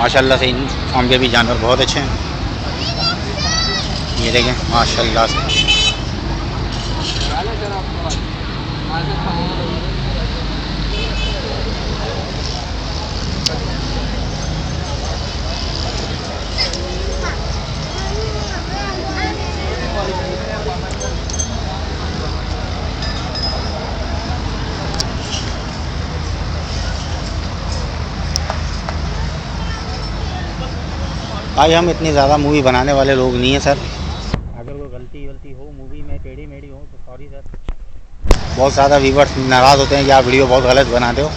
माशाल्लाह से इन फार्म के भी जानवर बहुत अच्छे हैं। ये देखें माशाल्लाह से। भाई हम इतनी ज़्यादा मूवी बनाने वाले लोग नहीं हैं सर। अगर कोई गलती वलती हो मूवी में, टेढ़ी मेढ़ी हो तो सॉरी सर। बहुत ज़्यादा व्यूवर्स नाराज़ होते हैं कि आप वीडियो बहुत गलत बनाते हो।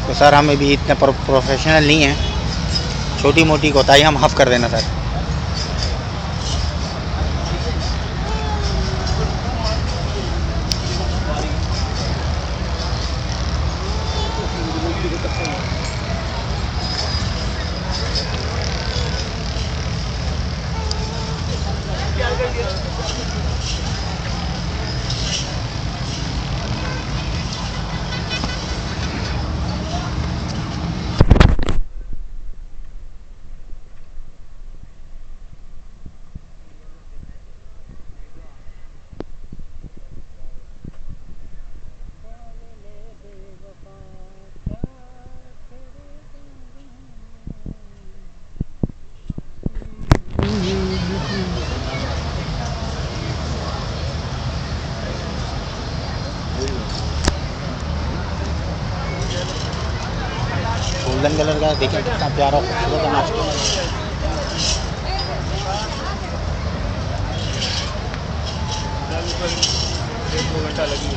तो सर हमें भी इतने प्रोफेशनल नहीं हैं, छोटी मोटी कोताही हम माफ़ कर देना सर। गोल्डन कलर का देखिए कितना प्यारा खूबसूरत है मास्टर। एक 2 घंटा लगी।